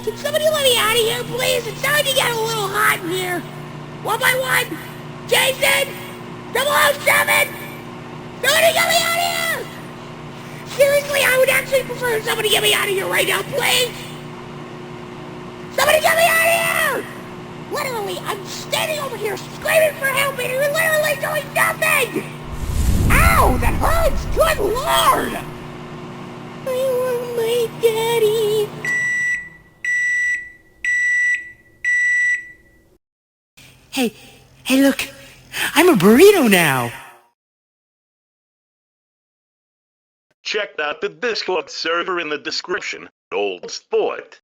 can somebody let me out of here, please? It's starting to get a little hot in here. One by one. Jason! 007! Somebody get me out of here! Seriously, I would actually prefer somebody get me out of here right now, please! Somebody get me out of here! Literally, I'm standing over here screaming for help and you're literally doing nothing! Ow, that hurts! Good lord! I want my daddy. Hey, look! I'm a burrito now! Check out the Discord server in the description. Old sport.